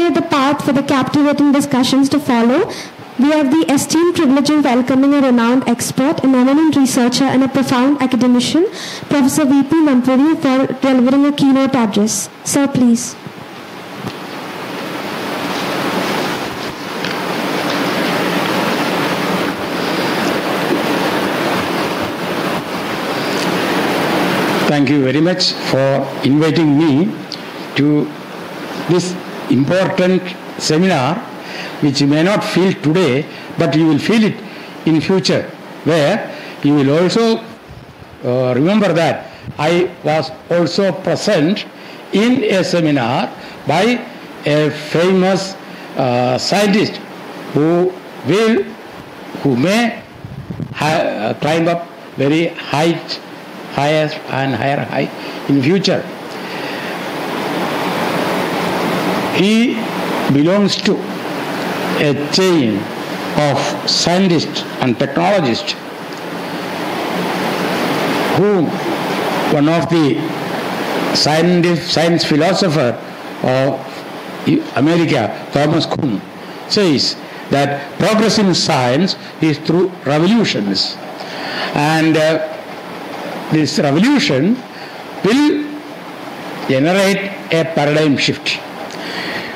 clear the path for the captivating discussions to follow, we have the esteemed privilege of welcoming a renowned expert, an eminent researcher, and a profound academician, Professor V.P. Nampoori, for delivering a keynote address. Sir, please. Thank you very much for inviting me to this important seminar, which you may not feel today, but you will feel it in future, where you will also remember that I was also present in a seminar by a famous scientist who may climb up very higher and higher height in future. He belongs to a chain of scientists and technologists whom one of the science philosopher of America, Thomas Kuhn, says that progress in science is through revolutions, and this revolution will generate a paradigm shift.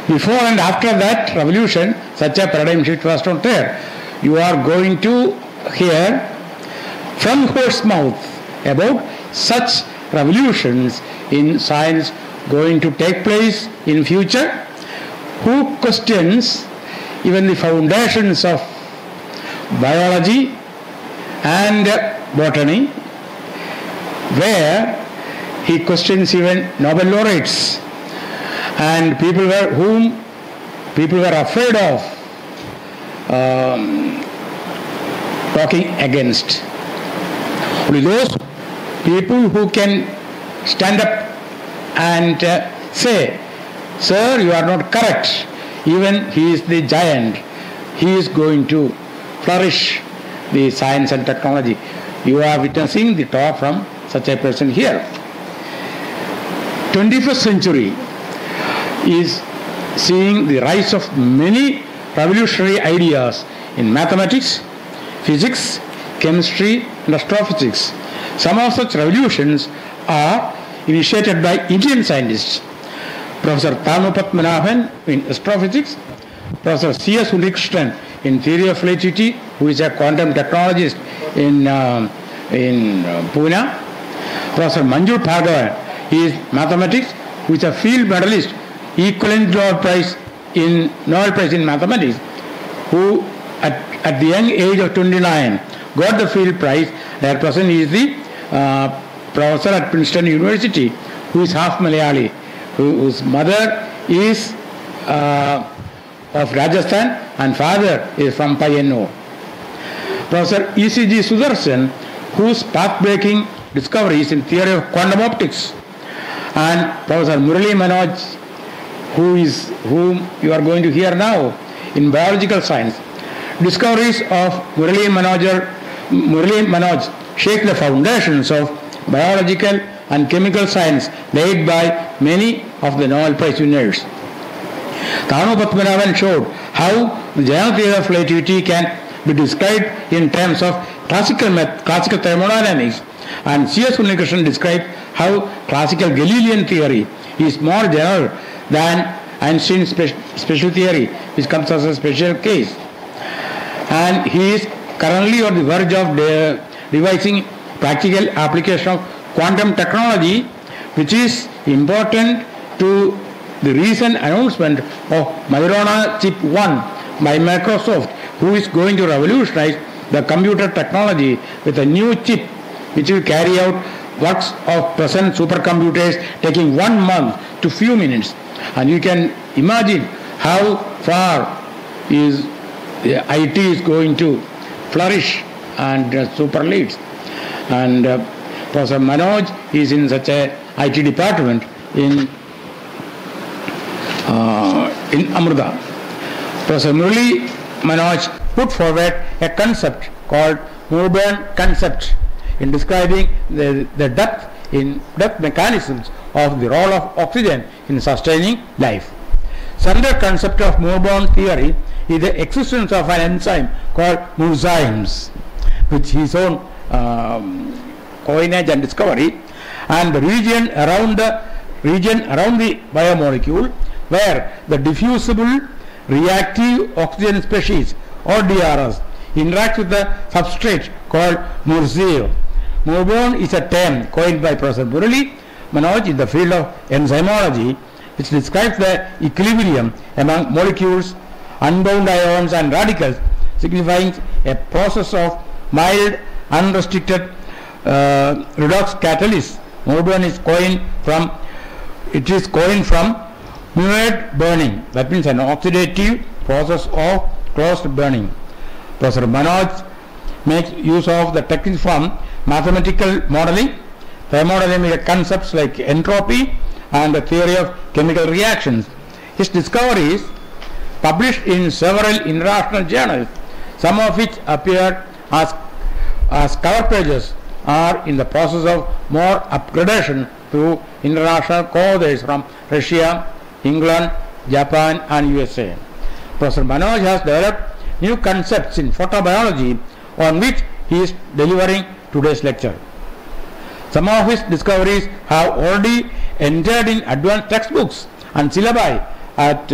Before and after that revolution, such a paradigm shift was not there. You are going to hear from horse's mouth about such revolutions in science going to take place in future. Who questions even the foundations of biology and botany, where he questions even Nobel laureates and people whom people were afraid of talking against. Only those people who can stand up and say, "Sir, you are not correct. Even he is the giant. He is going to flourish the science and technology." You are witnessing the talk from such a person here. 21st century is seeing the rise of many revolutionary ideas in mathematics, physics, chemistry, and astrophysics. Some of such revolutions are initiated by Indian scientists. Professor Thanu Padmanabhan in astrophysics, Professor C.S. Unnikrishnan in theory of relativity, who is a quantum technologist in Pune. Professor Manju Bhargava, he is mathematics, who is a field medalist, equivalent Nobel Prize in mathematics, who at the young age of 29 got the field prize. At present he is the professor at Princeton University, who is half Malayali, whose mother is of Rajasthan and father is from Payyanur. Professor E.C.G. Sudarshan, whose path-breaking discoveries in theory of quantum optics, and Professor Murali Manoj, whom you are going to hear now in biological science. Discoveries of Murali Manoj shake the foundations of biological and chemical science laid by many of the Nobel Prize winners. Thanu Padmanabhan showed how the general theory of relativity can be described in terms of classical thermodynamics, and C.S. Unnikrishnan described how classical Galilean theory is more general than Einstein's special theory, which comes as a special case. And he is currently on the verge of devising practical application of quantum technology, which is important to the recent announcement of Majorana Chip 1 by Microsoft, who is going to revolutionize the computer technology with a new chip which will carry out works of present supercomputers taking 1 month to few minutes. And you can imagine how far is the IT is going to flourish and super leads. And Professor Manoj is in such a IT department in Amrita. Professor Murali Manoj put forward a concept called Moorburn concept in describing the depth mechanisms of the role of oxygen in sustaining life. central concept of Morborn theory is the existence of an enzyme called Murzymes, which his own coinage and discovery, and the region around the biomolecule where the diffusible reactive oxygen species or DRS interacts with the substrate called Murzio. Morborn is a term coined by Professor Murali Manoj in the field of enzymology, which describes the equilibrium among molecules, unbound ions and radicals, signifying a process of mild, unrestricted redox catalysis. Morborn is coined from muette burning, that means an oxidative process of closed burning. Professor Manoj makes use of the techniques from mathematical modeling, thermodynamic concepts like entropy and the theory of chemical reactions. His discoveries, published in several international journals, some of which appeared as cover pages, are in the process of more upgradation to international co-authors from Russia, England, Japan and USA. Professor Manoj has developed new concepts in photobiology on which he is delivering today's lecture. Some of his discoveries have already entered in advanced textbooks and syllabi at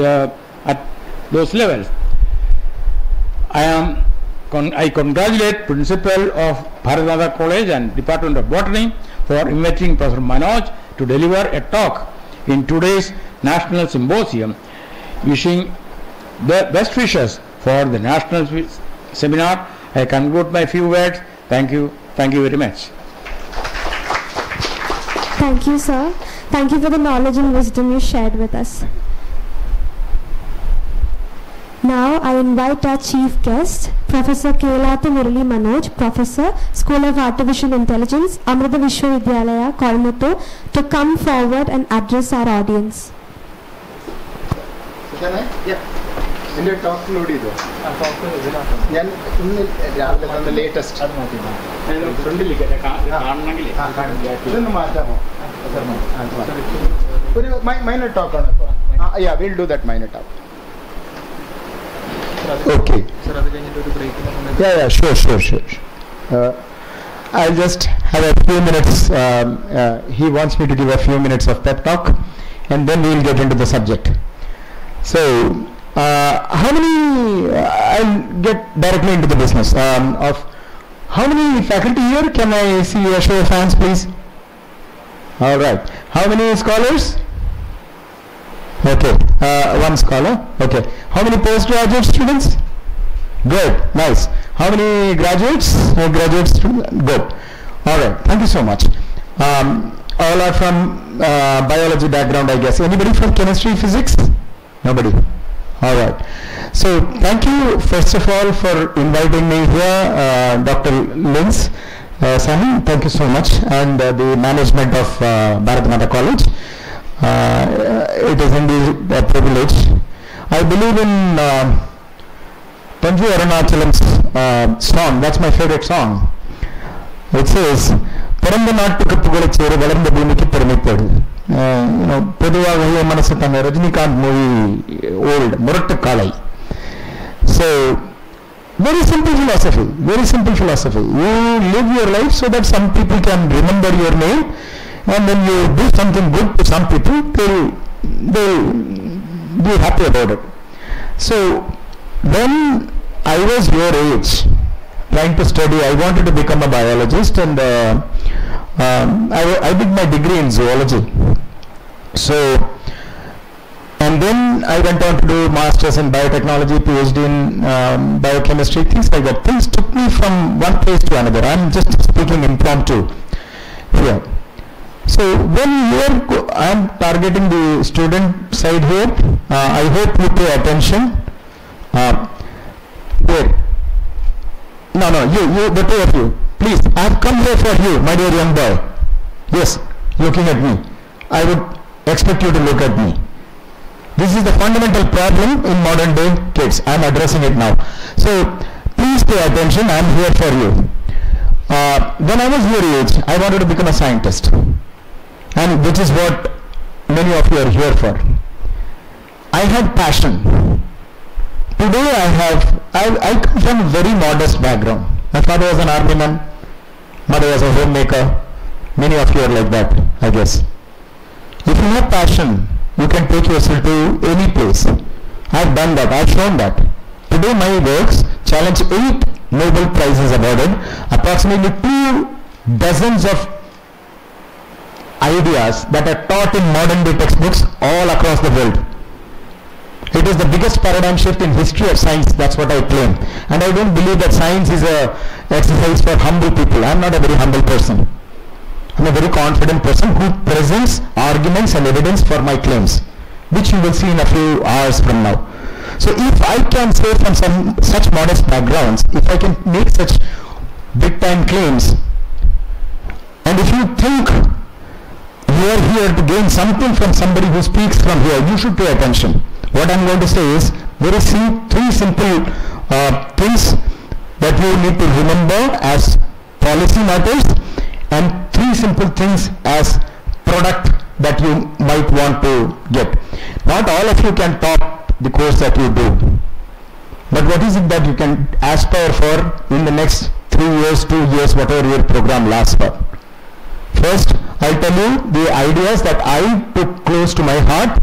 those levels. I congratulate Principal of Bharata College and Department of Botany for inviting Professor Manoj to deliver a talk in today's National Symposium. Wishing the best wishes for the National Seminar. I conclude my few words. Thank you. Thank you very much. Thank you, sir. Thank you for the knowledge and wisdom you shared with us. Now I invite our chief guest, Professor Kelata Murali Manoj, Professor, School of Artificial Intelligence, Amrita VishwaVidyapeetham, Coimbatore, to come forward and address our audience. Can I? Yeah. In the talk load ido. ഞാൻ ഇന്ന് രാവിലെ തന്ന latest ഇതൊന്ന് മാറ്റാമോ ഒരു minor ടോക്കാണ് ഇപ്പോൾ yeah will do that minor talk. Okay. Yeah, sure. I'll just have a few minutes. He wants me to give a few minutes of pep talk, and then we'll get into the subject. So, how many? I'll get directly into the business of how many faculty here. Can I see a show of hands, please? All right. How many scholars? Okay, one scholar. Okay. How many postgraduate students? Good, nice. How many graduates? Graduate students? Good. All right. Thank you so much. All are from biology background, I guess. Anybody from chemistry, physics? Nobody. All right. So thank you first of all for inviting me here, Dr. Linz. Sami, thank you so much, and the management of Bharata College. It is indeed a privilege. I believe in Panju Arunachalam's song. That's my favorite song. It says, "Paranda naattukku pugalatcheru valarnda bhoomikku perumaipadu." பொதுவாகவே மனசு தங்க Rajinikanth movie old முரட்டு காலை. So very simple philosophy. You live your life so that some people can remember your name, and when you do something good to some people, they'll be happy about it. So when I was your age, trying to study, I wanted to become a biologist, and I did my degree in zoology. So, and then I went on to do masters in biotechnology, PhD in biochemistry, things like that. Things took me from one place to another. I'm just speaking impromptu here. So when I'm targeting the student side here, I hope you pay attention. Here. No, you, the two of you, please. I've come here for you, my dear young boy. Yes, looking at me. I would expect you to look at me. This is the fundamental problem in modern day kids. I'm addressing it now. So please pay attention. I'm here for you. When I was your age, I wanted to become a scientist, and which is what many of you are here for. I had passion. Today I come from a very modest background. My father was an army man, mother was a homemaker. Many of you are like that, I guess. If you have passion, you can take yourself to any place. I've done that, I've shown that. Today my works challenge 8 Nobel Prizes awarded, approximately 2 dozens of ideas that are taught in modern day textbooks all across the world. It is the biggest paradigm shift in history of science, that's what I claim. And I don't believe that science is a exercise for humble people. I'm not a very humble person. I'm a very confident person who presents arguments and evidence for my claims, which you will see in a few hours from now. So if I can say from some such modest backgrounds, if I can make such big time claims, and if you think you are here to gain something from somebody who speaks from here, you should pay attention. What I'm going to say is, there are 3 simple things that you need to remember as policy matters, and 3 simple things as product that you might want to get. Not all of you can top the course that you do, but what is it that you can aspire for in the next 3 years, 2 years, whatever your program lasts for. First, I'll tell you the ideas that I took close to my heart,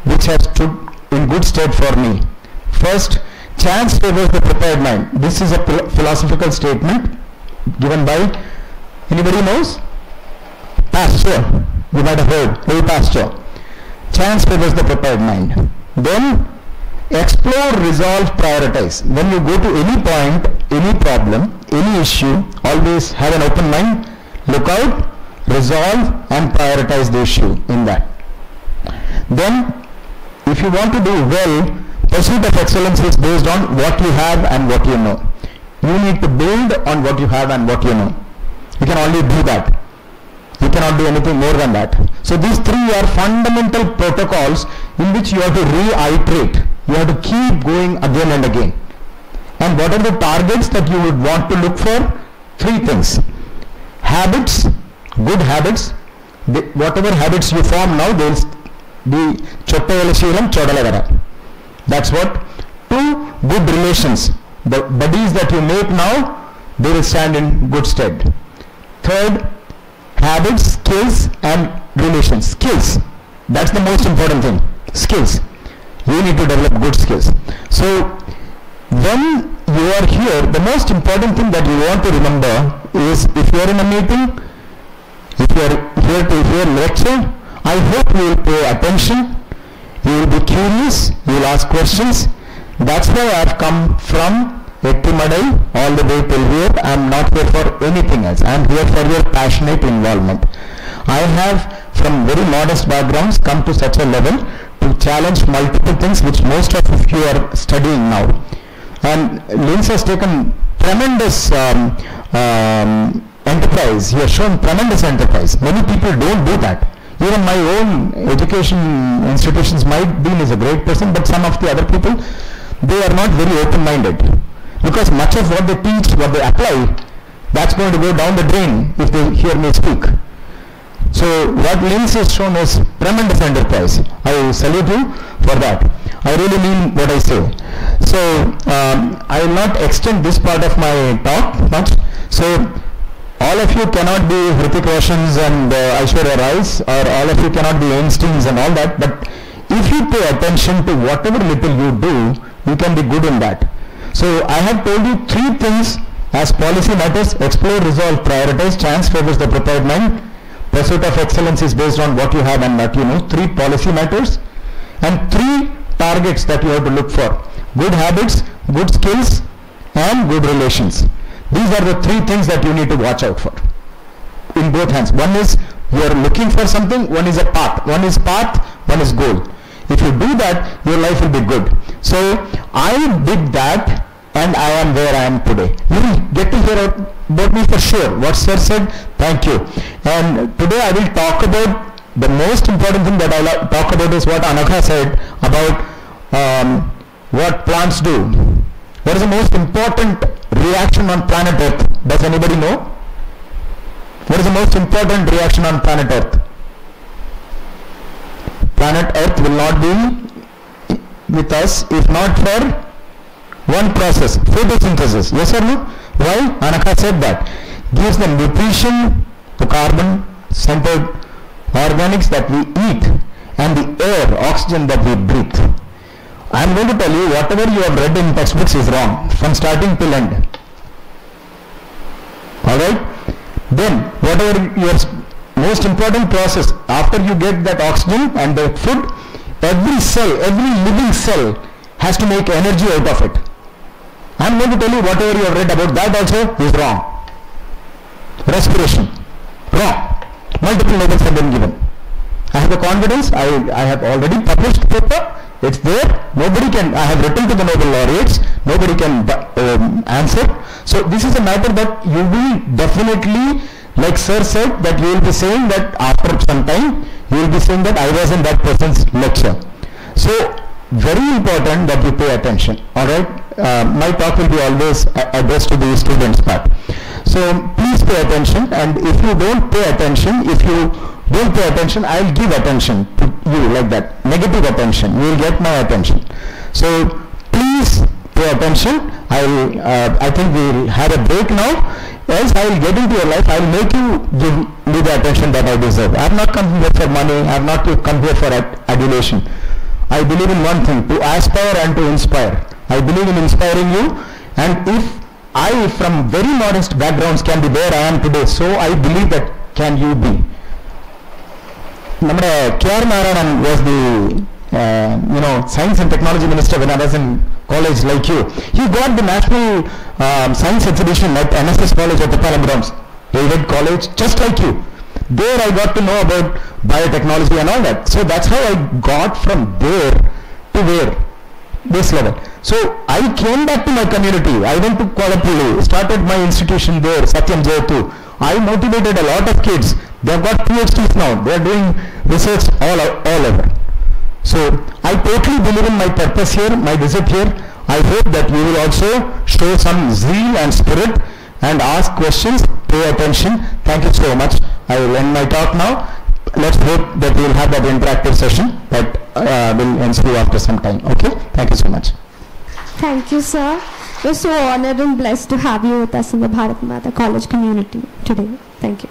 which has stood in good stead for me. First, chance favors the prepared mind. This is a philosophical statement given by, anybody knows? Pasteur. You might have heard, Louis Pasteur. Chance favors the prepared mind. Then, explore, resolve, prioritize. When you go to any point, any problem, any issue, always have an open mind, look out, resolve and prioritize the issue in that. Then, if you want to do well, pursuit of excellence is based on what you have and what you know. You need to build on what you have and what you know. You can only do that. You cannot do anything more than that. So these 3 are fundamental protocols in which you have to reiterate. You have to keep going again and again. And what are the targets that you would want to look for? 3 things. Habits, good habits. Whatever habits you form now, they will be chottayalashilam chodalagara. That's what. 2, good relations. The buddies that you make now, they will stand in good stead. 3rd, habits, skills and relations. Skills. That's the most important thing. Skills. You need to develop good skills. So, when you are here, the most important thing that you want to remember is, if you are in a meeting, if you are here to hear lecture, I hope you will pay attention, you will be curious, you will ask questions. That's why I have come from Ettimadai all the way till here. I am not here for anything else. I am here for your passionate involvement. I have, from very modest backgrounds, come to such a level to challenge multiple things which most of you are studying now. And Linz has taken tremendous enterprise. He has shown tremendous enterprise. Many people don't do that. Even my own education institutions, my dean is a great person, but some of the other people, they are not very open-minded. Because much of what they teach, what they apply, that's going to go down the drain if they hear me speak. So what Linz has shown is tremendous enterprise. I salute you for that. I really mean what I say. So I will not extend this part of my talk much. So all of you cannot be Hrithik Roshans and Aishwarya Rais, or all of you cannot be Einsteins and all that, but if you pay attention to whatever little you do, you can be good in that. So I have told you 3 things as policy matters: explore, resolve, prioritize, chance favors the prepared mind, pursuit of excellence is based on what you have and what you know. 3 policy matters and 3 targets that you have to look for: good habits, good skills and good relations. These are the 3 things that you need to watch out for in both hands. One is you are looking for something, one is a path. One is path, one is goal. If you do that, your life will be good. So I did that and I am where I am today. You will get to hear about me for sure. What sir said, thank you. And today I will talk about the most important thing that I will talk about is what Anagha said about what plants do. What is the most important reaction on planet Earth? Does anybody know? What is the most important reaction on planet Earth? Planet Earth will not be with us if not for one process, photosynthesis. Yes or no? Why? Anaka said that. Gives the nutrition, the carbon-centered organics that we eat and the air, oxygen that we breathe. I am going to tell you whatever you have read in textbooks is wrong from starting till end. Alright? Then whatever your most important process after you get that oxygen and the food, every cell, every living cell has to make energy out of it. I am going to tell you whatever you have read about that also is wrong. Respiration, wrong. Multiple labels have been given. I have the confidence, I have already published paper, it's there, nobody can, I have written to the Nobel laureates, nobody can answer. So this is a matter that you will definitely, like sir said, that you will be saying that after some time, you will be saying that I was in that person's lecture. So very important that you pay attention, alright. My talk will be always addressed to the students part. So please pay attention, and if you don't pay attention, I'll give attention to you like that. Negative attention, you will get my attention. So please pay attention. I think we'll have a break now. Else I will get into your life, I will make you give me the attention that I deserve. I have not come here for money, I have not come here for adulation. I believe in one thing, to aspire and to inspire. I believe in inspiring you, and if I from very modest backgrounds can be where I am today, so I believe that can you be. Namada K.R. Narayanan was the Science and Technology Minister when I was in college like you. He got the National Science Exhibition at NSS College at the Palambrams, aided college, just like you. There I got to know about biotechnology and all that. So that's how I got from there to where? This level. So I came back to my community. I went to Koimbatore, started my institution there, Satyam Jayatu. I motivated a lot of kids. They have got PhDs now. They are doing research all over. So I totally believe in my purpose here, my visit here. I hope that you will also show some zeal and spirit and ask questions, pay attention. Thank you so much. I will end my talk now. Let's hope that we will have that interactive session that will ensue after some time. Okay? Thank you so much. Thank you, sir. We're so honored and blessed to have you with us in the Bharat Mata College community today. Thank you.